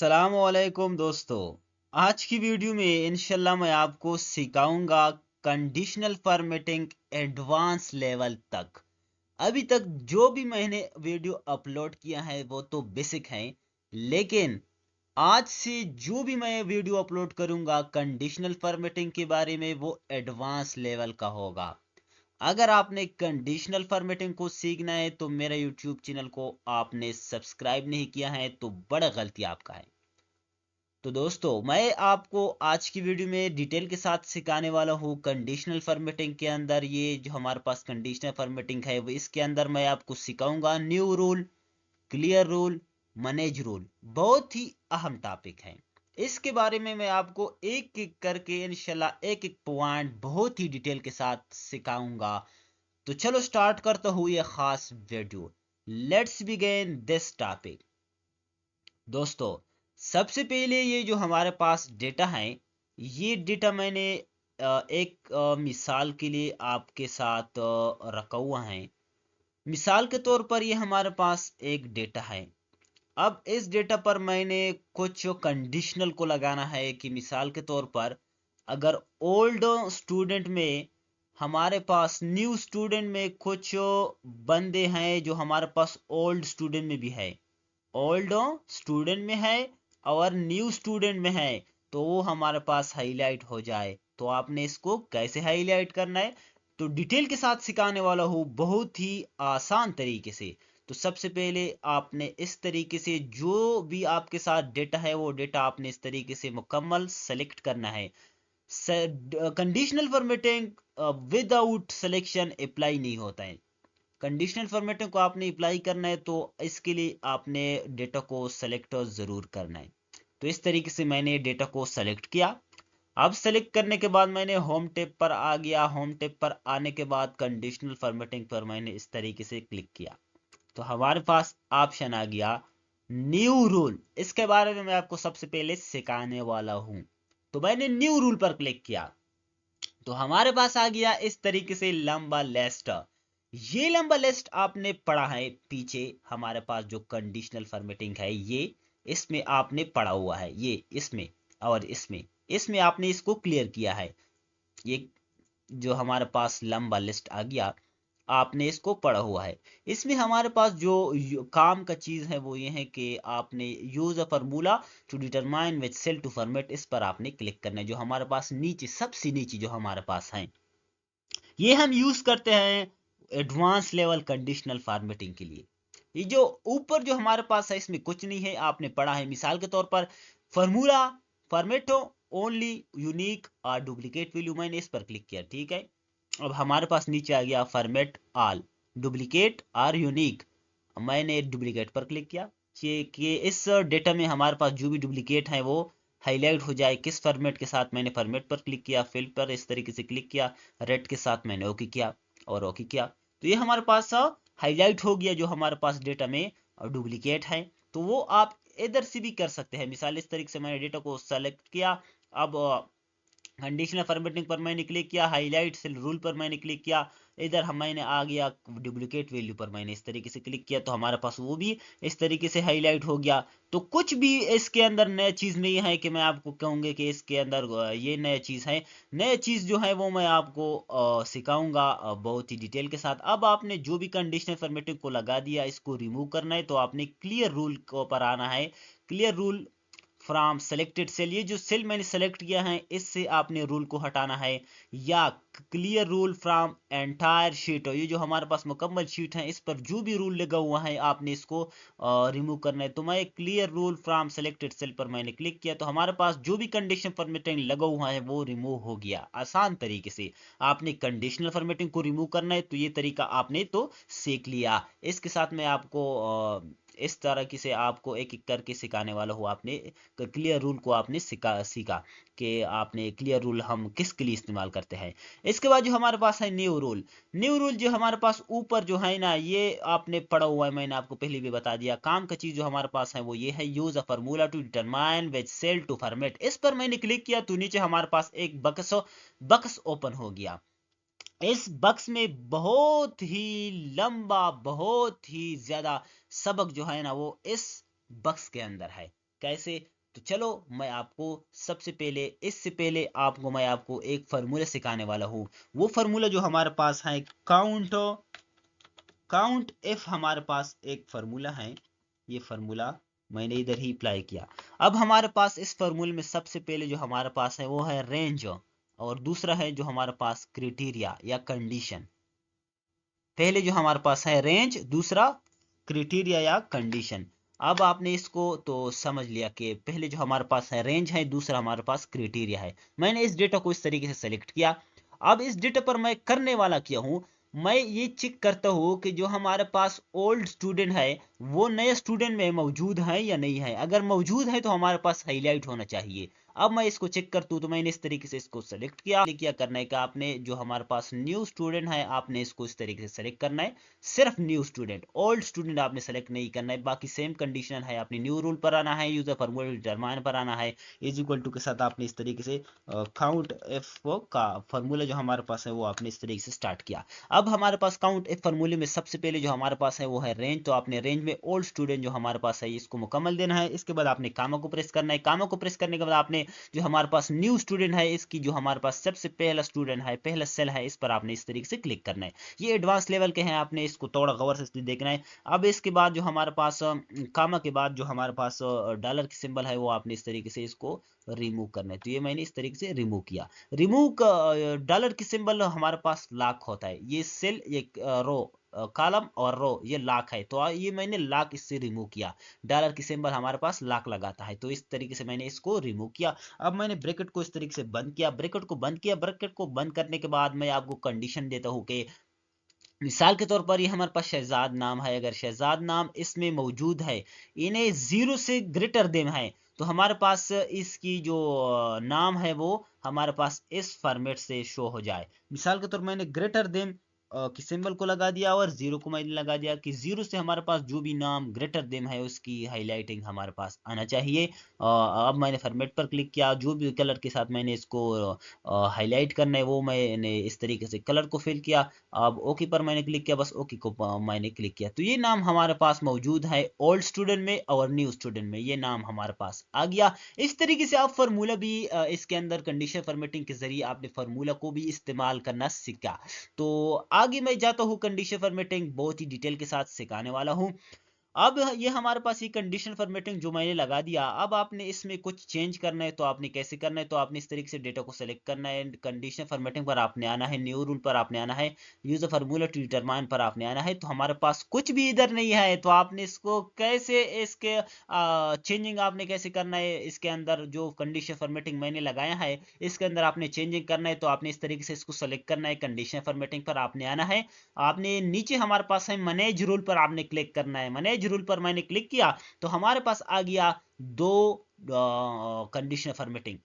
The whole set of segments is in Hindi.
अस्सलामुअलैकुम दोस्तों। आज की वीडियो में इंशाल्लाह मैं आपको सिखाऊंगा कंडीशनल फॉर्मेटिंग एडवांस लेवल तक। अभी तक जो भी मैंने वीडियो अपलोड किया है वो तो बेसिक है, लेकिन आज से जो भी मैं वीडियो अपलोड करूंगा कंडीशनल फॉर्मेटिंग के बारे में वो एडवांस लेवल का होगा। अगर आपने कंडीशनल फॉर्मेटिंग को सीखना है तो मेरा यूट्यूब चैनल को आपने सब्सक्राइब नहीं किया है तो बड़ा गलती आपका है। तो दोस्तों, मैं आपको आज की वीडियो में डिटेल के साथ सिखाने वाला हूँ कंडीशनल फॉर्मेटिंग के अंदर। ये जो हमारे पास कंडीशनल फॉर्मेटिंग है वो इसके अंदर मैं आपको सिखाऊंगा new rule, clear rule, manage rule. बहुत ही अहम टॉपिक है। इसके बारे में मैं आपको एक एक करके इंशाल्लाह एक एक पॉइंट बहुत ही डिटेल के साथ सिखाऊंगा। तो चलो स्टार्ट करता हूँ ये खास video. Let's begin this topic. दोस्तों, सबसे पहले ये जो हमारे पास डेटा है, ये डेटा मैंने एक मिसाल के लिए आपके साथ रखा हुआ है। मिसाल के तौर पर ये हमारे पास एक डेटा है। अब इस डेटा पर मैंने कुछ कंडीशनल को लगाना है कि मिसाल के तौर पर अगर ओल्ड स्टूडेंट में हमारे पास न्यू स्टूडेंट में कुछ बंदे हैं जो हमारे पास ओल्ड स्टूडेंट में भी है, ओल्ड स्टूडेंट में है और न्यू स्टूडेंट में है, तो वो हमारे पास हाईलाइट हो जाए। तो आपने इसको कैसे हाईलाइट करना है तो डिटेल के साथ सिखाने वाला हूँ, बहुत ही आसान तरीके से। तो सबसे पहले आपने इस तरीके से जो भी आपके साथ डेटा है वो डेटा आपने इस तरीके से मुकम्मल सेलेक्ट करना है। Conditional formatting without selection apply नहीं होता है। कंडीशनल फॉर्मेटिंग को आपने अप्लाई करना है तो इसके लिए आपने डेटा को सेलेक्ट जरूर करना है। तो इस तरीके से मैंने डेटा को सेलेक्ट किया। अब सेलेक्ट करने के बाद मैंने होम टैब पर आ गया। होम टैब पर आने के बाद कंडीशनल फॉर्मेटिंग पर मैंने इस तरीके से क्लिक किया तो हमारे पास ऑप्शन आ गया न्यू रूल। इसके बारे में मैं आपको सबसे पहले सिखाने वाला हूं। तो मैंने न्यू रूल पर क्लिक किया तो हमारे पास आ गया इस तरीके से लंबा लिस्ट। ये लंबा लिस्ट आपने पढ़ा है पीछे, हमारे पास जो कंडीशनल फॉर्मेटिंग है ये इसमें आपने पढ़ा हुआ है। ये इसमें और इसमें इसमें आपने इसको क्लियर किया है। ये जो हमारे पास लंबा लिस्ट आ गया आपने इसको पढ़ा हुआ है। इसमें हमारे पास जो काम का चीज है वो ये है कि आपने use a formula to determine which cell to format, इस पर आपने क्लिक करना है। जो हमारे पास नीचे सबसे नीचे जो हमारे पास है ये हम यूज करते हैं एडवांस लेवल कंडीशनल फॉर्मेटिंग के लिए। ये जो ऊपर जो हमारे पास है इसमें कुछ नहीं है, आपने पढ़ा है। मिसाल के तौर पर फार्मूला फॉर्मेटो ओनली यूनिक और डुप्लीकेट वैल्यू, मैंने इस पर क्लिक किया। ठीक है, अब हमारे पास नीचे आ गया फॉर्मेट ऑल डुप्लीकेट और यूनिक। मैंने डुप्लीकेट पर क्लिक किया कि इस डेटा में हमारे पास जो भी डुप्लीकेट है वो हाईलाइट हो जाए। किस फॉर्मेट के साथ, मैंने फॉर्मेट पर क्लिक किया, फिल पर इस तरीके से क्लिक किया, रेड के साथ मैंने ओके किया और ओके किया। तो ये हमारे पास हाईलाइट हो गया जो हमारे पास डेटा में डुप्लीकेट है। तो वो आप इधर से भी कर सकते हैं। मिसाल इस तरीके से मैंने डेटा को सेलेक्ट किया। अब कंडीशनल फॉर्मेटिंग पर मैंने क्लिक किया, हाईलाइट सेल रूल पर मैंने क्लिक किया, इधर हम मैंने आ गया डुप्लीकेट वैल्यू पर मैंने इस तरीके से क्लिक किया तो हमारे पास वो भी इस तरीके से हाईलाइट हो गया। तो कुछ भी इसके अंदर नया चीज नहीं है कि मैं आपको कहूंगा कि इसके अंदर ये नया चीज है। नया चीज जो है वो मैं आपको सिखाऊंगा बहुत ही डिटेल के साथ। अब आपने जो भी कंडीशनल फॉर्मेटिंग को लगा दिया इसको रिमूव करना है तो आपने क्लियर रूल को पर आना है। Clear rule from selected cell, ये जो सेल मैंने सेलेक्ट किया है इससे आपने रूल को हटाना है। या clear rule from entire sheet, ये जो हमारे पास मुकम्मल शीट है इस पर जो भी रूल लगा हुआ है आपने इसको रिमूव करना है। तो मैं clear rule from selected cell पर मैंने क्लिक किया तो हमारे पास जो भी कंडीशन फॉर्मेटिंग लगा हुआ है वो रिमूव हो गया। आसान तरीके से आपने कंडीशनल फॉर्मेटिंग को रिमूव करना है तो ये तरीका आपने तो सीख लिया। इसके साथ मैं आपको इस तरह की से आपको एक एक करके सिखाने वाला हूँ। आपने क्लियर रूल को आपने सीखा कि आपने क्लियर रूल हम किसके लिए इस्तेमाल करते हैं। इसके बाद जो हमारे पास है न्यू रूल। न्यू रूल जो हमारे पास ऊपर जो है ना ये आपने पढ़ा हुआ है, मैंने आपको पहले भी बता दिया। काम का चीज जो हमारे पास है वो ये है use a formula to determine which cell to format. इस पर मैंने क्लिक किया तो नीचे हमारे पास एक बक्स ओपन हो गया। इस बक्स में बहुत ही लंबा बहुत ही ज्यादा सबक जो है ना वो इस बक्स के अंदर है। कैसे? तो चलो मैं आपको सबसे पहले, इससे पहले आपको मैं आपको एक फार्मूला सिखाने वाला हूँ। वो फार्मूला जो हमारे पास है, काउंट एफ, हमारे पास एक फार्मूला है। ये फार्मूला मैंने इधर ही अप्लाई किया। अब हमारे पास इस फार्मूले में सबसे पहले जो हमारे पास है वो है रेंज, और दूसरा है जो हमारे पास क्राइटेरिया या कंडीशन। पहले जो हमारे पास है रेंज, दूसरा क्राइटेरिया या कंडीशन। अब आपने इसको तो समझ लिया कि पहले जो हमारे पास है रेंज है, दूसरा हमारे पास क्राइटेरिया है। मैंने इस डेटा को इस तरीके से सेलेक्ट किया। अब इस डेटा पर मैं करने वाला क्या हूं, मैं ये चेक करता हूं कि जो हमारे पास ओल्ड स्टूडेंट है वो नए स्टूडेंट में मौजूद है या नहीं है। अगर मौजूद है तो हमारे पास हाईलाइट होना चाहिए। अब मैं इसको चेक करता हूं, तो मैंने इस तरीके से इसको सेलेक्ट किया। क्या करने का, आपने जो हमारे पास न्यू स्टूडेंट है आपने इसको इस तरीके से सेलेक्ट करना है। सिर्फ न्यू स्टूडेंट, ओल्ड स्टूडेंट आपने सेलेक्ट नहीं करना है। बाकी सेम कंडीशन है, आपने न्यू रूल पर आना है, यूजर फार्मूला डिटरमाइन पर आना है, इज इक्वल टू के साथ आपने इस तरीके से काउंट एफ का फार्मूला जो हमारे पास है वो आपने इस तरीके से स्टार्ट किया। अब हमारे पास काउंट एफ फार्मूले में सबसे पहले जो हमारे पास है वो है रेंज। तो आपने रेंज में ओल्ड स्टूडेंट जो हमारे पास है इसको मुकम्मल देना है। इसके बाद आपने कामा को प्रेस करना है। कामा को प्रेस करने के बाद आपने जो हमारे पास न्यू स्टूडेंट है इसकी जो हमारे पास सबसे पहला स्टूडेंट है, पहला सेल है, इस पर आपने इस तरीके से क्लिक करना है। ये एडवांस लेवल के हैं, आपने इसको थोड़ा गौर से देखना है। अब इसके बाद जो हमारे पास कामा के बाद जो हमारे पास डॉलर की सिंबल है वो आपने इस तरीके से इसको रिमूव करना है। तो ये मैंने इस तरीके से रिमूव किया। रिमूव डॉलर की सिंबल हमारे पास लाख होता है, ये सेल, ये रो, कॉलम और रो, ये लाख है। तो ये मैंने लाख इससे रिमूव किया। डॉलर की सिंबल हमारे पास लाख लगाता है, तो इस तरीके से मैंने इसको रिमूव किया। अब मैंने ब्रैकेट को इस तरीके से बंद किया। ब्रैकेट को बंद किया। ब्रैकेट को बंद करने के बाद मैं आपको कंडीशन देता हूं कि मिसाल के तौर पर ये हमारे पास शहजाद नाम है, अगर शहजाद नाम इसमें मौजूद है, इन्हें 0 से ग्रेटर देन है, तो हमारे पास इसकी जो नाम है वो हमारे पास इस फॉर्मेट से शो हो जाए। मिसाल के तौर मैंने ग्रेटर देन की सिंबल को लगा दिया और 0 को मैंने लगा दिया कि 0 से हमारे पास जो भी नाम ग्रेटर देन है उसकी हाईलाइटिंग हमारे पास आना चाहिए। अब मैंने फॉर्मेट पर क्लिक किया। जो भी कलर के साथ मैंने इसको हाईलाइट करना है वो मैंने इस तरीके से कलर को फिल किया। अब ओके पर मैंने क्लिक किया, बस ओके को मैंने क्लिक किया। तो ये नाम हमारे पास मौजूद है ओल्ड स्टूडेंट में और न्यू स्टूडेंट में, ये नाम हमारे पास आ गया। इस तरीके से आप फार्मूला भी इसके अंदर कंडीशन फॉर्मेटिंग के जरिए आपने फार्मूला को भी इस्तेमाल करना सीखा। तो आगे मैं जाता हूँ, कंडीशन फॉर्मेटिंग बहुत ही डिटेल के साथ सिखाने वाला हूँ। अब ये हमारे पास ये कंडीशन फॉर्मेटिंग जो मैंने लगा दिया। अब आपने इसमें कुछ चेंज करना है, तो आपने कैसे करना है, तो आपने इस तरीके से डेटा को सेलेक्ट करना है। कंडीशन फॉर्मेटिंग पर आपने आना है, न्यू रूल पर आपने आना है, यूजर फार्मूला टू डिटरमाइन पर आपने आना है। तो हमारे पास कुछ भी इधर नहीं है, तो आपने इसको कैसे, इसके चेंजिंग आपने कैसे करना है, इसके अंदर जो कंडीशन फॉर्मेटिंग मैंने लगाया है इसके अंदर आपने चेंजिंग करना है। तो आपने इस तरीके से इसको सेलेक्ट करना है, कंडीशन फॉर्मेटिंग पर आपने आना है। आपने नीचे हमारे पास है मैनेज रूल पर आपने क्लिक करना है। मैनेज रूल पर मैंने क्लिक किया तो हमारे पास आ गया दो कंडीशन फॉर्मेटिंग।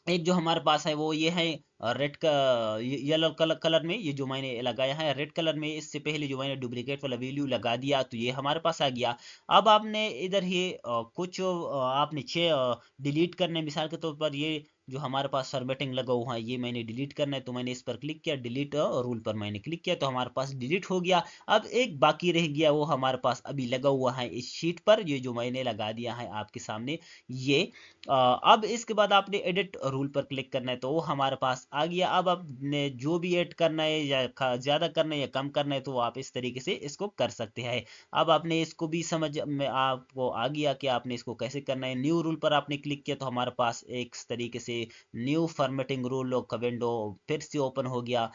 एक जो हमारे पास है वो ये है रेड का, येलो कलर में, ये जो मैंने लगाया है रेड कलर में, इससे पहले जो मैंने डुप्लीकेट वाला वैल्यू लगा दिया तो ये हमारे पास आ गया। अब आपने इधर ही कुछ आपने 6 डिलीट करने, मिसाल के तौर पर ये जो हमारे पास फॉर्मेटिंग लगा हुआ है ये मैंने डिलीट करना है। तो मैंने इस पर क्लिक किया, डिलीट रूल पर मैंने क्लिक किया तो हमारे पास डिलीट हो गया। अब एक बाकी रह गया, वो हमारे पास अभी लगा हुआ है इस शीट पर, ये जो मैंने लगा दिया है आपके सामने ये। अब इसके बाद आपने एडिट रूल पर क्लिक करना है तो वो हमारे पास आ गया। अब आपने जो भी ऐड करना है या ज्यादा करना है या कम करना है तो आप इस तरीके से इसको कर सकते हैं। अब आपने इसको भी समझ में आपको आ गया कि आपने इसको कैसे करना है। न्यू रूल पर आपने क्लिक किया तो हमारे पास एक तरीके से न्यू फॉर्मेटिंग रूल का विंडो फिर से ओपन हो गया।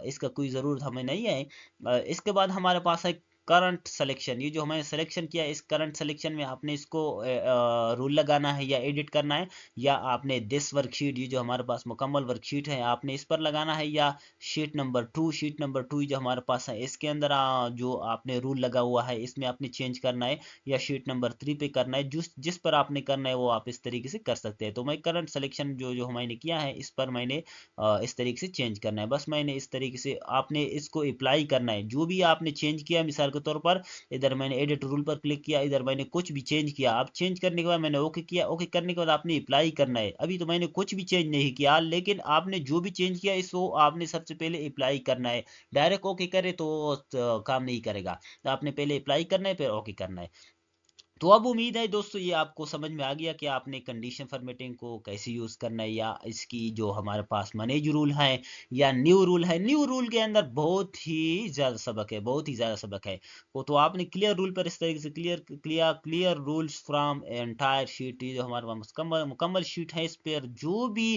इसका कोई ज़रूरत हमें नहीं है। इसके बाद हमारे पास है करंट सिलेक्शन। ये जो हमने सिलेक्शन किया इस करंट सिलेक्शन में आपने इसको रूल लगाना है या एडिट करना है, या आपने दिस वर्कशीट, ये जो हमारे पास मुकम्मल वर्कशीट है आपने इस पर लगाना है, या शीट नंबर 2 जो हमारे पास है इसके अंदर जो आपने रूल लगा हुआ है इसमें आपने चेंज करना है, या शीट नंबर 3 पे करना है। जिस पर आपने करना है वो आप इस तरीके से कर सकते हैं। तो मैं करंट सिलेक्शन जो जो मैंने किया है इस पर मैंने इस तरीके से चेंज करना है। बस मैंने इस तरीके से आपने इसको अप्लाई करना है। जो भी आपने चेंज किया, मिसाल के तौर पर इधर मैंने एडिट रूल पर क्लिक किया, इधर मैंने कुछ भी चेंज किया। अब चेंज करने के बाद मैंने ओके किया, ओके करने के बाद आपने अप्लाई करना है। अभी तो मैंने कुछ भी चेंज नहीं किया, लेकिन आपने जो भी चेंज किया इसको आपने सबसे पहले अप्लाई करना है। डायरेक्ट ओके करे तो काम नहीं करेगा, तो आपने पहले अप्लाई करना है फिर ओके करना है। तो अब उम्मीद है दोस्तों ये आपको समझ में आ गया कि आपने कंडीशन फॉर्मेटिंग को कैसे यूज करना है, या इसकी जो हमारे पास मैनेज रूल है या न्यू रूल है। न्यू रूल के अंदर बहुत ही ज्यादा सबक है, बहुत ही ज्यादा सबक है। तो आपने क्लियर रूल पर इस तरीके से clear rules from entire sheet, जो हमारे पास मुकम्मल शीट है, इस पर जो भी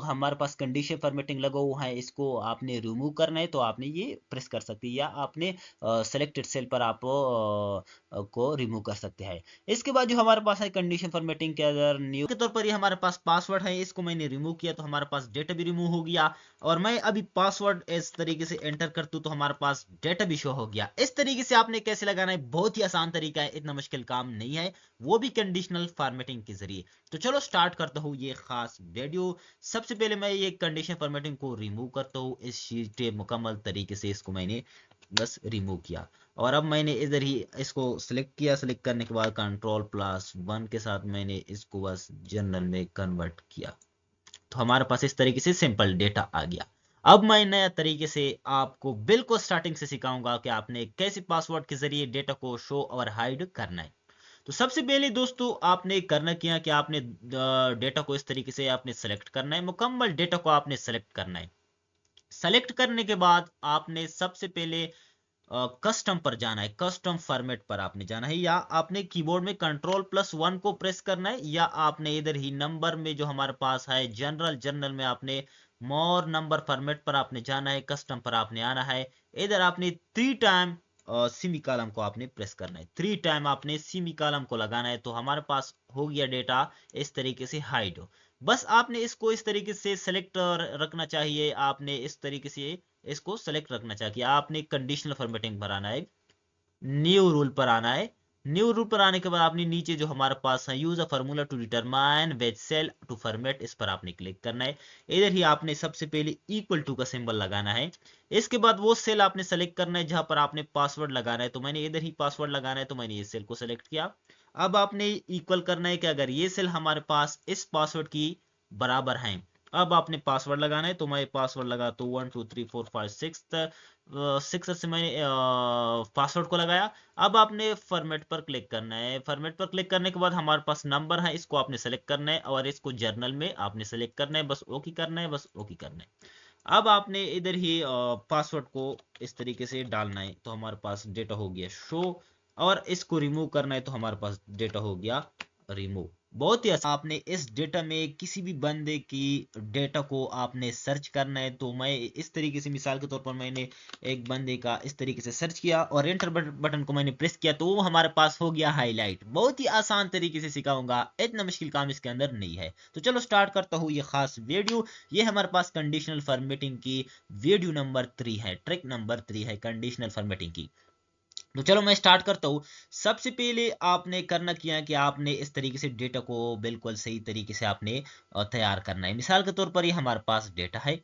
हमारे पास कंडीशन फॉर्मेटिंग लगा हुआ है इसको आपने रिमूव करना है, तो आपने ये प्रेस कर सकते हैं, या आपने सेलेक्टेड सेल पर आप को रिमूव कर सकते हैं। इसके बाद जो हमारे पास है कंडीशन फॉर्मेटिंग के अंदर न्यू के तौर पर ये हमारे पास पासवर्ड है, इसको मैंने रिमूव किया तो हमारे पास डेटा भी रिमूव हो गया। और मैं अभी पासवर्ड इस तरीके से एंटर करता हूं तो हमारे पास डेटा भी शो हो गया। इस तरीके से आपने कैसे लगाना है, बहुत ही आसान तरीका है, इतना मुश्किल काम नहीं है, वो भी कंडीशनल फॉर्मेटिंग के जरिए। तो चलो स्टार्ट करता हूँ ये खास वीडियो। सबसे पहले मैं ये कंडीशन फॉर्मेटिंग को रिमूव करता हूँ इस शीट के मुकम्मल तरीके से, इसको मैंने बस रिमूव किया। और अब मैंने इधर ही इसको सिलेक्ट किया, सिलेक्ट करने के बाद कंट्रोल+1 के साथ मैंने इसको बस जनरल में कन्वर्ट किया, तो हमारे पास इस तरीके से सिंपल डेटा आ गया। अब मैं नया तरीके से आपको बिल्कुल स्टार्टिंग से सिखाऊंगा कि आपने कैसे पासवर्ड के जरिए डेटा को शो और हाइड करना है। तो सबसे पहले दोस्तों आपने करना क्या कि आपने डेटा को इस तरीके से आपने सेलेक्ट करना है, मुकम्मल डेटा को आपने सेलेक्ट करना है। सेलेक्ट करने के बाद आपने सबसे पहले कस्टम पर जाना है, कस्टम फॉर्मेट पर आपने जाना है, या आपने कीबोर्ड में कंट्रोल+1 को प्रेस करना है, या आपने इधर ही नंबर में जो हमारे पास है जनरल में आपने मोर नंबर फॉर्मेट पर आपने जाना है, कस्टम पर आपने आना है। इधर आपने 3 टाइम सिमी कॉलम को आपने प्रेस करना है, 3 टाइम आपने सिमी कॉलम को लगाना है, तो हमारे पास हो गया डेटा इस तरीके से हाइड। बस आपने इसको इस तरीके से सेलेक्ट रखना चाहिए, आपने इस तरीके से इसको सेलेक्ट रखना चाहिए। आपने कंडीशनल फॉर्मेटिंग पर आना है, न्यू रूल पर आना है। न्यू रूल पर आने के बाद आपने नीचे जो हमारे पास है use a formula to determine which cell to format, इस पर आपने क्लिक करना है। इधर ही आपने सबसे पहले इक्वल टू का सिंबल लगाना है। इसके बाद वो सेल आपने सेलेक्ट करना है जहां पर आपने पासवर्ड लगाना है, तो मैंने इधर ही पासवर्ड लगाना है, तो मैंने ये सेल को सेलेक्ट किया। अब आपने इक्वल करना है कि अगर ये सेल हमारे पास इस पासवर्ड की बराबर है, अब आपने पासवर्ड लगाना है, तो मैं पासवर्ड लगा तो 1 2 3 4 5 6 6 से मैंने पासवर्ड को लगाया। अब आपने फॉर्मेट पर क्लिक करना है। फॉर्मेट पर क्लिक करने के बाद हमारे पास नंबर है, इसको आपने सेलेक्ट करना है और इसको जर्नल में आपने सेलेक्ट करना है, बस ओके करना है, बस ओके करना है। अब आपने इधर ही पासवर्ड को इस तरीके से डालना है, तो हमारे पास डेटा हो गया शो। और इसको रिमूव करना है, तो हमारे पास डेटा हो गया रिमूव। बहुत ही आसान। आपने इस डेटा में किसी भी बंदे की डेटा को आपने सर्च करना है, तो मैं इस तरीके से मिसाल के तौर पर मैंने एक बंदे का इस तरीके से सर्च किया और एंटर बटन को मैंने प्रेस किया, तो वो हमारे पास हो गया हाईलाइट। बहुत ही आसान तरीके से सिखाऊंगा, इतना मुश्किल काम इसके अंदर नहीं है। तो चलो स्टार्ट करता हूँ ये खास वीडियो। ये हमारे पास कंडीशनल फॉर्मेटिंग की वीडियो नंबर 3 है, ट्रिक नंबर 3 है कंडीशनल फॉर्मेटिंग की। तो चलो मैं स्टार्ट करता हूँ। सबसे पहले आपने करना क्या है कि आपने इस तरीके से डेटा को बिल्कुल सही तरीके से आपने तैयार करना है। मिसाल के तौर पर ये हमारे पास डेटा है।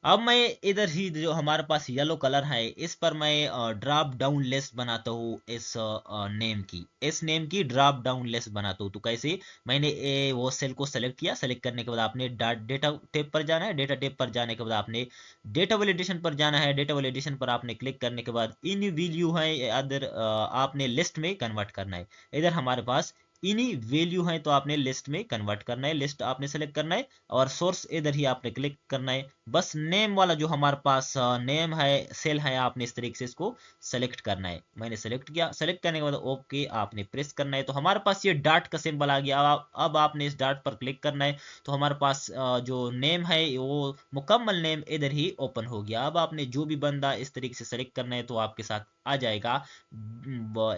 अब मैं इधर ही जो हमारे पास येलो कलर है, इस पर मैं ड्रॉप डाउन लिस्ट बनाता हूँ, इस नेम की ड्रॉप डाउन लिस्ट बनाता हूँ। तो कैसे, मैंने वो सेल को सेलेक्ट किया, सेलेक्ट करने के बाद आपने डेटा टेब पर जाना है, डेटा टेब पर जाने के बाद आपने डेटा वैलिडेशन पर जाना है, डेटा वैलिडेशन पर आपने क्लिक करने के बाद इन वैल्यू है अदर आपने लिस्ट में कन्वर्ट करना है। इधर हमारे पास इन्हीं वैल्यू है, तो आपने लिस्ट में कन्वर्ट करना है, लिस्ट आपने सेलेक्ट करना है और सोर्स इधर ही आपने क्लिक करना है। बस नेम वाला जो हमारे पास नेम है, सेल है, आपने इस तरीके से इसको सेलेक्ट करना है। मैंने सेलेक्ट किया, सेलेक्ट करने के बाद ओके आपने प्रेस करना है, तो हमारे पास ये डॉट का सिंबल आ गया। अब आपने इस डॉट पर क्लिक करना है, तो हमारे पास जो नेम है वो मुकम्मल नेम इधर ही ओपन हो गया। अब आपने जो भी बंदा इस तरीके से सेलेक्ट करना है, तो आपके साथ आ जाएगा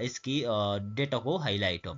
इसकी डेटा को हाईलाइट हो।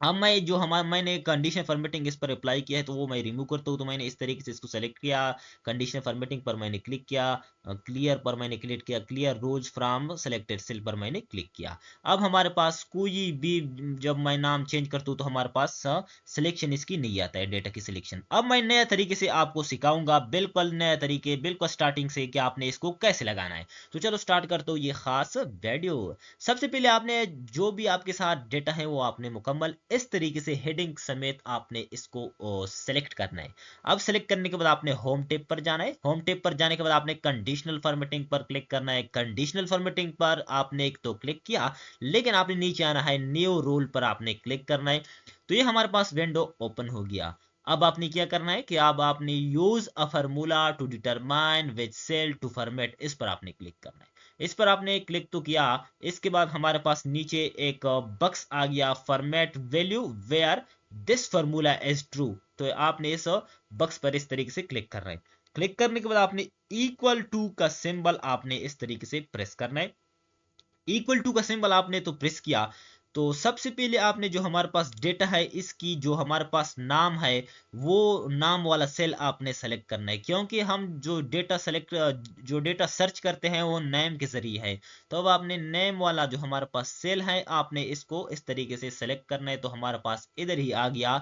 अब मैं जो हमारा मैंने कंडीशन फॉर्मेटिंग इस पर अप्लाई किया है, तो वो मैं रिमूव करता हूँ। तो मैंने इस तरीके से इसको सेलेक्ट किया, कंडीशन फॉर्मेटिंग पर मैंने क्लिक किया, क्लियर पर मैंने क्लिक किया, clear rules from selected cell पर मैंने क्लिक किया। अब हमारे पास कोई भी जब मैं नाम चेंज करता हूँ, तो हमारे पास सिलेक्शन इसकी नहीं आता है, डेटा की सिलेक्शन। अब मैं नया तरीके से आपको सिखाऊंगा, बिल्कुल नया तरीके, बिल्कुल स्टार्टिंग से कि आपने इसको कैसे लगाना है। तो चलो स्टार्ट करता हूँ ये खास वीडियो। सबसे पहले आपने जो भी आपके साथ डेटा है वो आपने मुकम्मल इस तरीके से हेडिंग समेत आपने इसको सेलेक्ट करना है। अब सेलेक्ट करने के बाद आपने होम टैब पर जाना है। होम टैब पर जाने के बाद आपने कंडीशनल फॉर्मेटिंग पर क्लिक करना है। कंडीशनल फॉर्मेटिंग पर आपने एक तो क्लिक किया, लेकिन आपने नीचे आना है, न्यू रूल पर आपने क्लिक करना है। तो ये हमारे पास विंडो ओपन हो गया। अब आपने क्या करना है कि अब आपने use a formula to determine which cell to format, इस पर आपने क्लिक करना है। इस पर आपने क्लिक तो किया। इसके बाद हमारे पास नीचे एक बक्स आ गया, format value where this formula is true. तो आपने इस बक्स पर इस तरीके से क्लिक करना है। क्लिक करने के बाद आपने इक्वल टू का सिंबल आपने इस तरीके से प्रेस करना है। इक्वल टू का सिंबल आपने तो प्रेस किया, तो सबसे पहले आपने जो हमारे पास डेटा है इसकी जो हमारे पास नाम है वो नाम वाला सेल आपने सेलेक्ट करना है, क्योंकि हम जो डेटा सर्च करते हैं वो नेम के जरिए है। तो अब आपने नेम वाला जो हमारे पास सेल है आपने इसको इस तरीके से सेलेक्ट करना है। तो हमारे पास इधर ही आ गया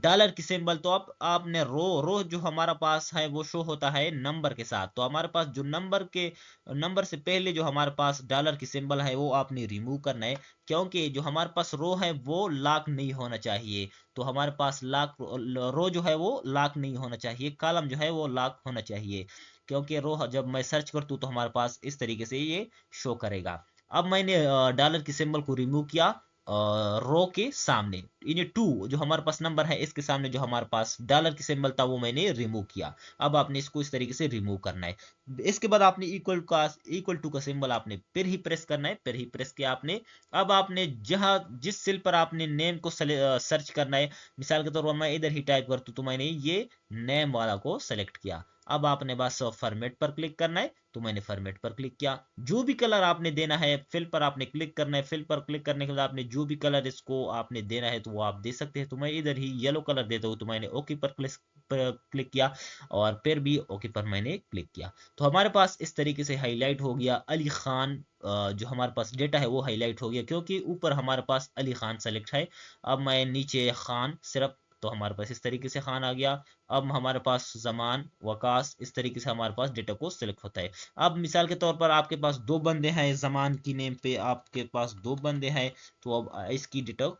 डॉलर की सिंबल। तो अब आपने रो जो हमारा पास है वो शो होता है नंबर के साथ। तो हमारे पास जो नंबर से पहले जो हमारे पास डॉलर की सिंबल है वो आपने रिमूव करना है, क्योंकि जो हमारे पास रो है वो लॉक नहीं होना चाहिए। तो हमारे पास रो जो है वो लॉक नहीं होना चाहिए, कॉलम जो है वो लॉक होना चाहिए, क्योंकि रो जब मैं सर्च करता हूँ तो हमारे पास इस तरीके से ये शो करेगा। अब मैंने डॉलर की सिंबल को रिमूव किया रो के सामने, इन टू जो हमारे पास नंबर है इसके सामने जो हमारे पास डॉलर की सिंबल था वो मैंने रिमूव किया। अब आपने इसको इस तरीके से रिमूव करना है। इसके बाद आपने इक्वल टू का सिंबल आपने फिर ही प्रेस करना है। फिर ही प्रेस किया आपने। अब आपने जहां जिस सेल पर आपने नेम को सर्च करना है, मिसाल के तौर पर मैं इधर ही टाइप करता हूं तो मैंने ये नेम वाला को सेलेक्ट किया। अब आपने बस फॉर्मेट पर क्लिक करना है, तो मैंने फॉर्मेट पर क्लिक किया। जो भी कलर आपने देना है फिल पर आपने क्लिक करना है। फिल पर क्लिक करने के बाद आपने जो भी कलर इसको आपने देना है तो वो आप दे सकते हैं। तो मैं इधर ही येलो कलर देता हूँ, तो मैंने ओके पर क्लिक किया और फिर भी ओके पर मैंने क्लिक किया। तो हमारे पास इस तरीके से हाईलाइट हो गया अली खान, जो हमारे पास डेटा है वो हाईलाइट हो गया, क्योंकि ऊपर हमारे पास अली खान सेलेक्ट है। अब मैं नीचे खान सिर्फ, तो हमारे पास इस तरीके से खान आ गया। अब हमारे पास जमान वकास, इस तरीके से हमारे पास डेटा को सिलेक्ट होता है। अब मिसाल के तौर पर आपके पास दो बंदे हैं, जमान की नेम पे आपके पास दो बंदे हैं, तो अब इसकी डेटा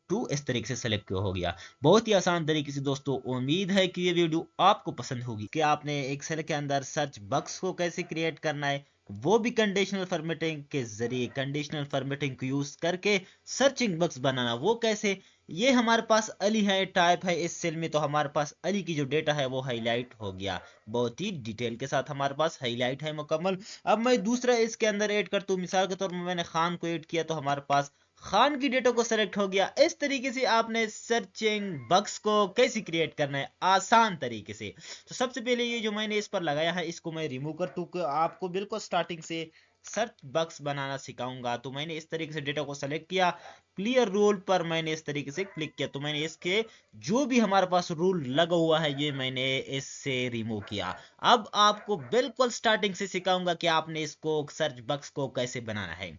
टू इस तरीके से सेलेक्ट हो गया। बहुत ही आसान तरीके से दोस्तों। उम्मीद है कि ये वीडियो आपको पसंद होगी कि आपने एक्सेल के अंदर सर्च बॉक्स को कैसे क्रिएट करना है, वो भी कंडीशनल फॉर्मेटिंग के जरिए, कंडीशनल फॉर्मेटिंग को यूज करके सर्चिंग बॉक्स बनाना वो कैसे। ये हमारे पास अली है टाइप है इस सेल में, तो हमारे पास अली की जो डेटा है वो हाईलाइट हो गया, बहुत ही डिटेल के साथ हमारे पास हाईलाइट है मुकम्मल। अब मैं दूसरा इसके अंदर ऐड करता हूँ, मिसाल के तौर पर मैंने खान को ऐड किया तो हमारे पास खान की डेटा को सेलेक्ट हो गया। इस तरीके से आपने सर्चिंग बॉक्स को कैसे क्रिएट करना है आसान तरीके से। तो सबसे पहले ये जो मैंने इस पर लगाया है इसको मैं रिमूव कर दूं, आपको बिल्कुल स्टार्टिंग से सर्च बॉक्स बनाना सिखाऊंगा। तो मैंने इस तरीके से डेटा को सेलेक्ट किया, क्लियर रूल पर मैंने इस तरीके से क्लिक किया, तो मैंने इसके जो भी हमारे पास रूल लगा हुआ है ये मैंने इससे रिमूव किया। अब आपको बिल्कुल स्टार्टिंग से सिखाऊंगा कि आपने इसको सर्च बॉक्स को कैसे बनाना है।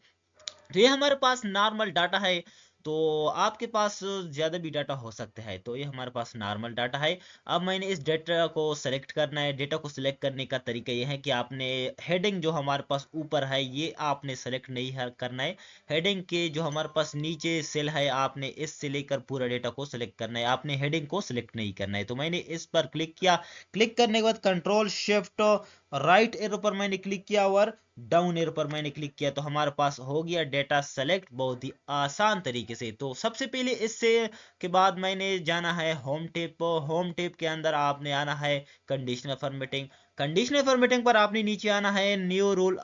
तो ये हमारे पास नॉर्मल डाटा है, तो आपके पास ज़्यादा भी डाटा हो सकता है, तो ये हमारे पास नॉर्मल डाटा है। अब मैंने इस डेटा को सेलेक्ट करना है। डेटा को सिलेक्ट करने का तरीका ये है कि आपने हेडिंग जो हमारे पास ऊपर है ये आपने सेलेक्ट नहीं करना है। हेडिंग के जो हमारे पास नीचे सेल है आपने इससे लेकर पूरा डेटा को सिलेक्ट करना है, आपने हेडिंग को सिलेक्ट नहीं करना है। तो मैंने इस पर क्लिक किया। क्लिक करने के बाद कंट्रोल शिफ्ट राइट एरो पर मैंने क्लिक किया और डाउन एरो पर मैंने क्लिक किया, तो हमारे पास हो गया डेटा सेलेक्ट बहुत ही आसान तरीके से। तो सबसे पहले इससे के बाद मैंने जाना है होम टैब। होम टैब के अंदर आपने आना है कंडीशनल फॉर्मेटिंग। कंडीशनल फॉर्मेटिंग पर आपने नीचे आना है न्यू रूल।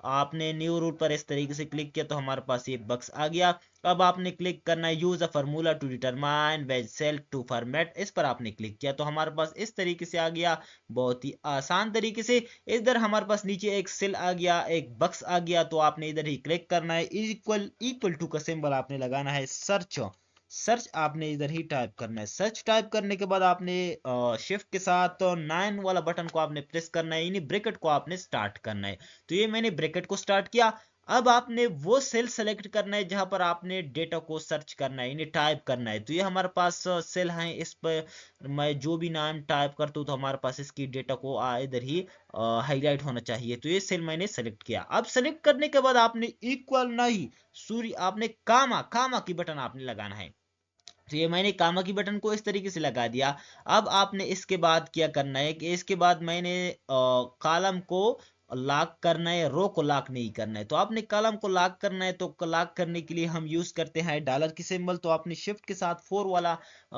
आपने न्यू रूल पर इस तरीके से क्लिक किया तो हमारे पास ये बक्स आ गया। अब आपने क्लिक करना है use a formula to determine which cell to format, इस पर आपने क्लिक किया तो हमारे पास इस तरीके से आ गया बहुत ही आसान तरीके से। इधर हमारे पास नीचे एक सेल आ गया, एक बक्स आ गया, तो आपने इधर ही क्लिक करना है। इक्वल टू का सिंबल आपने लगाना है। सर्च आपने इधर ही टाइप करना है। सर्च टाइप करने के बाद आपने शिफ्ट के साथ 9 वाला बटन को आपने प्रेस करना है, यानी ब्रैकेट को आपने स्टार्ट करना है। तो ये मैंने ब्रैकेट को स्टार्ट किया। अब आपने वो सेल सेलेक्ट करना है जहां पर आपने डेटा को सर्च करना है, इन्हें टाइप करना है। तो ये हमारे पास सेल है, इस पर मैं जो भी नाम टाइप करता हूँ तो हमारे पास इसकी डेटा को इधर ही हाईलाइट होना चाहिए। तो ये सेल मैंने सेलेक्ट किया। अब सेलेक्ट करने के बाद आपने इक्वल नहीं, सूर्य आपने कामा कामा की बटन आपने लगाना है। तो ये मैंने कामा की बटन को इस तरीके से लगा दिया। अब आपने इसके बाद क्या करना है कि इसके बाद मैंने कॉलम को लॉक करना है, रो को लॉक नहीं करना है। तो आपने कॉलम को लॉक करना है, तो लॉक करने के लिए हम यूज करते हैं डॉलर की सिंबल। तो आपने शिफ्ट के साथ 4 वाला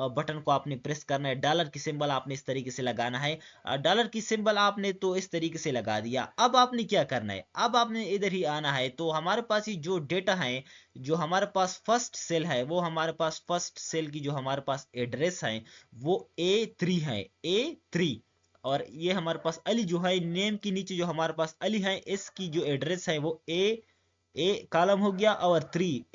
बटन को आपने प्रेस करना है। डॉलर की सिंबल आपने इस तरीके से लगाना है। डॉलर की सिंबल आपने तो इस तरीके से लगा दिया। अब आपने क्या करना है, अब आपने इधर ही आना है। तो हमारे पास ही जो डेटा है, जो हमारे पास फर्स्ट सेल है, वो हमारे पास फर्स्ट सेल की जो हमारे पास एड्रेस है वो A3 है, A3। और ये हमारे पास अली जो है, नेम के नीचे जो हमारे पास अली है, इसकी जो एड्रेस है वो ए कॉलम हो गया, और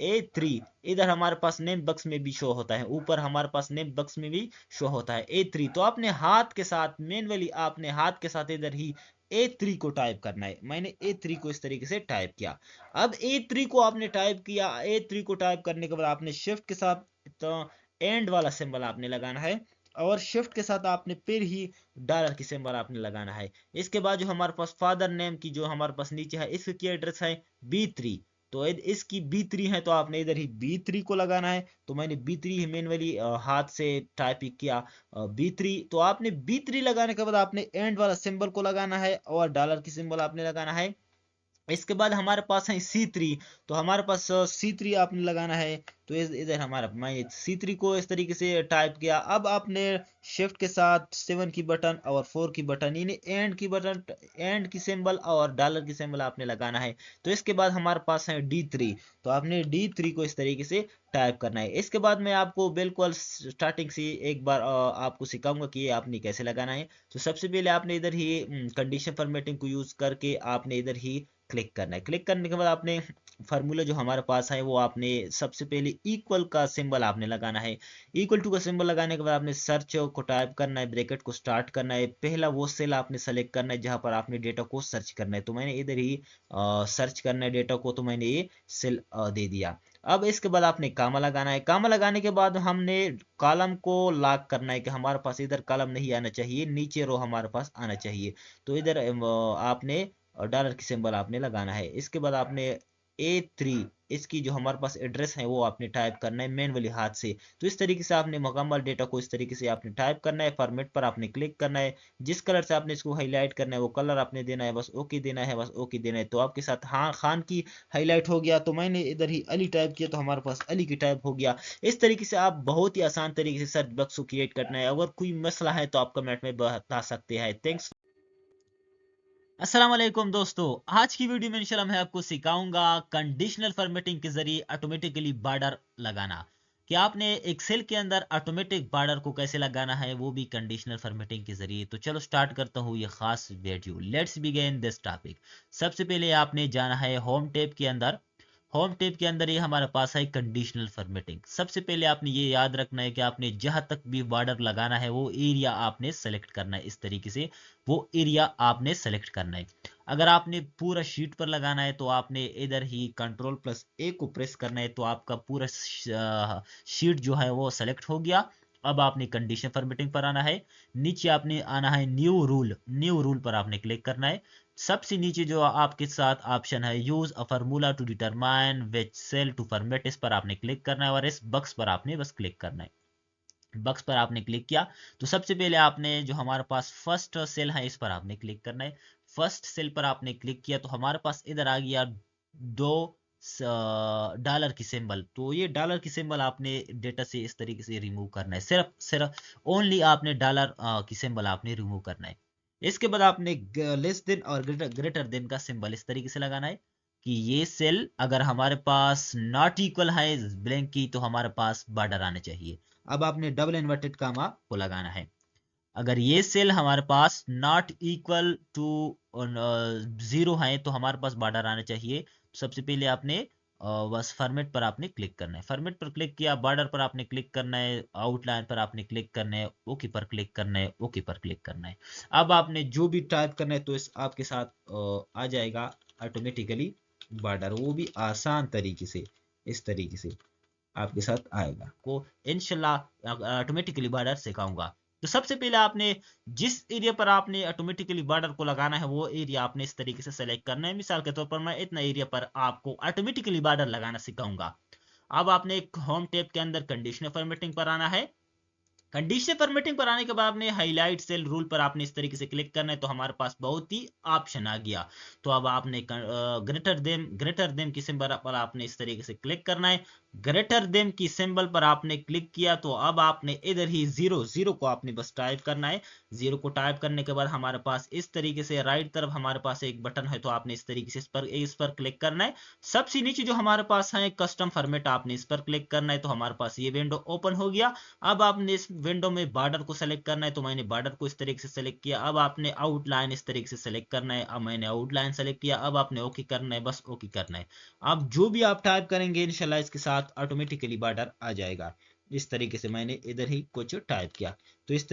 A3 इधर हमारे पास नेम बक्स में भी शो होता है, ऊपर हमारे पास नेम बक्स में भी शो होता है A3। तो आपने हाथ के साथ मैनुअली आपने हाथ के साथ इधर ही A3 को टाइप करना है। मैंने A3 को इस तरीके से टाइप किया। अब A3 को आपने टाइप किया। A3 को टाइप करने के बाद आपने शिफ्ट के साथ तो एंड वाला सिंबल आपने लगाना है, और शिफ्ट के साथ आपने फिर ही डॉलर की सिंबल आपने लगाना है। इसके बाद जो हमारे पास फादर नेम की जो हमारे पास नीचे है, इसकी एड्रेस है B3। तो इसकी B3 है, तो आपने इधर ही B3 को लगाना है। तो मैंने B3 ही मैनुअली हाथ से टाइप किया, B3। तो आपने B3 लगाने के बाद आपने एंड वाला सिंबल को लगाना है, और डॉलर की सिंबल आपने लगाना है। इसके बाद हमारे पास है C3। तो हमारे पास C3 आपने लगाना है। तो इधर हमारा मैं C3 को इस तरीके से टाइप किया। अब आपने शिफ्ट के साथ 7 की बटन और 4 की बटन, यानी एंड की बटन, एंड की सिंबल और डॉलर की सिंबल आपने लगाना है। तो इसके बाद हमारे पास है D3। तो आपने D3 को इस तरीके से टाइप करना है। इसके बाद मैं आपको बिल्कुल स्टार्टिंग से एक बार आपको सिखाऊंगा कि ये आपने कैसे लगाना है। तो सबसे पहले आपने इधर ही कंडीशन फॉर्मेटिंग को यूज करके आपने इधर ही क्लिक करना है। क्लिक करने के बाद आपने फार्मूला जो हमारे पास है वो आपने सबसे पहले इक्वल का सिंबल आपने लगाना है। इक्वल टू का सिंबल लगाने के बाद आपने सर्च को टाइप करना है, ब्रैकेट को स्टार्ट करना है। पहला वो सेल आपने सेलेक्ट करना है जहां पर आपने डेटा को सर्च करना है। तो मैंने इधर ही सर्च करना है डेटा को, तो मैंने ये सेल दे दिया। अब इसके बाद आपने कामा लगाना है। कामा लगाने के बाद हमने कॉलम को लॉक करना है कि हमारे पास इधर कॉलम नहीं आना चाहिए, नीचे रो हमारे पास आना चाहिए। तो इधर आपने और डॉलर की सिंबल आपने लगाना है। इसके बाद आपने A3 इसकी जो हमारे पास एड्रेस है वो आपने टाइप करना है मैनुअली हाथ से। तो इस तरीके से आपने मुकम्मल डेटा को इस तरीके से आपने टाइप करना है। फॉर्मेट पर आपने क्लिक करना है, जिस कलर से आपने इसको हाईलाइट करना है वो कलर आपने देना है, बस ओके देना है, बस ओके देना है। तो आपके साथ हाँ खान की हाईलाइट हो गया। तो मैंने इधर ही अली टाइप किया, तो हमारे पास अली की टाइप हो गया। इस तरीके से आप बहुत ही आसान तरीके से सर्च बॉक्स को क्रिएट करना है। अगर कोई मसला है तो आप कमेंट में बता सकते हैं। थैंक्स। अस्सलाम वालेकुम दोस्तों, आज की वीडियो में इंशाल्लाह मैं आपको सिखाऊंगा कंडीशनल फॉर्मेटिंग के जरिए ऑटोमेटिकली बॉर्डर लगाना। कि आपने एक्सेल के अंदर ऑटोमेटिक बॉर्डर को कैसे लगाना है, वो भी कंडीशनल फॉर्मेटिंग के जरिए। तो चलो स्टार्ट करता हूँ ये खास video. Let's begin this topic. सबसे पहले आपने जाना है होम टैब के अंदर। होम टैब के अंदर ये हमारे पास है कंडीशनल फॉर्मेटिंग। सबसे पहले आपने ये याद रखना है कि आपने जहां तक भी बॉर्डर लगाना है वो एरिया आपने सेलेक्ट करना है। इस तरीके से वो एरिया आपने सेलेक्ट करना है। अगर आपने पूरा शीट पर लगाना है तो आपने इधर ही कंट्रोल+A को प्रेस करना है, तो आपका पूरा शीट जो है वो सेलेक्ट हो गया। अब आपने कंडीशन फॉर्मेटिंग पर आना है। नीचे आपने आना है न्यू रूल, न्यू रूल पर आपने क्लिक करना है। सबसे नीचे जो आपके साथ ऑप्शन है use a formula to determine which cell to format, इस पर आपने क्लिक करना है, और इस बक्स पर आपने बस क्लिक करना है। बक्स पर आपने क्लिक किया तो सबसे पहले आपने जो हमारे पास फर्स्ट सेल है इस पर आपने क्लिक करना है। फर्स्ट सेल पर आपने क्लिक किया तो हमारे पास इधर आ गया दो डॉलर की सिंबल। तो ये डॉलर की सिंबल आपने डेटा से इस तरीके से रिमूव करना है। सिर्फ सिर्फ ओनली आपने डॉलर की सिंबल आपने रिमूव करना है। इसके बाद आपने लेस देन और ग्रेटर देन का सिंबल इस तरीके से लगाना है कि ये सेल अगर हमारे पास नॉट इक्वल है ब्लैंक की तो हमारे पास बॉर्डर आना चाहिए। अब आपने डबल इन्वर्टेड कामा को लगाना है। अगर ये सेल हमारे पास नॉट इक्वल टू 0 है तो हमारे पास बॉर्डर आना चाहिए। सबसे पहले आपने बस फॉर्मेट पर आपने क्लिक करना है। फॉर्मेट पर क्लिक किया, बॉर्डर पर आपने क्लिक करना है, आउटलाइन पर आपने क्लिक करना है, ओके पर क्लिक करना है, ओके पर क्लिक करना है। अब आपने जो भी टाइप करना है तो इस आपके साथ आ जाएगा ऑटोमेटिकली। बॉर्डर, वो भी आसान तरीके से, इस तरीके से आपके साथ आएगा। को इंशाल्लाह ऑटोमेटिकली बॉर्डर सिखाऊंगा। तो सबसे पहले आपने जिस एरिया पर आपने ऑटोमेटिकली बॉर्डर को लगाना है वो एरिया आपने इस तरीके से सेलेक्ट करना है। मिसाल के तौर पर मैं इतना एरिया पर आपको ऑटोमेटिकली बॉर्डर लगाना सिखाऊंगा। अब आपने एक होम टैब के अंदर कंडीशनल फॉर्मेटिंग पर आना है। कंडीशनल फॉर्मेटिंग पर आने के बाद आपने हाईलाइट सेल रूल पर आपने इस तरीके से क्लिक करना है, तो हमारे पास बहुत ही ऑप्शन आ गया। तो अब आपने ग्रेटर देम की सिंबल पर आपने इस तरीके से क्लिक करना है। ग्रेटर देम की सिंबल पर आपने क्लिक किया तो अब आपने इधर ही जीरो जीरो को आपने बस टाइप करना है। जीरो को टाइप करने के बाद हमारे पास इस तरीके से राइट तरफ हमारे पास एक बटन है, तो आपने इस तरीके से इस पर क्लिक करना है। सबसे नीचे जो हमारे पास है कस्टम फॉर्मेट, आपने इस पर क्लिक करना है, तो हमारे पास ये विंडो ओपन हो गया। अब आपने इस विंडो में बॉर्डर को सेलेक्ट करना है, तो मैंने बॉर्डर को इस तरीके से सेलेक्ट किया। अब आपने आउटलाइन इस तरीके से सेलेक्ट करना है, अब मैंने आउटलाइन सेलेक्ट किया। अब आपने ओके करना है, बस ओके करना है। अब जो भी आप टाइप करेंगे इंशाल्लाह इसके साथ ऑटोमेटिकली बॉर्डर आ जाएगा। इस तरीके से मैंने इधर ही कुछ टाइप किया, तो इस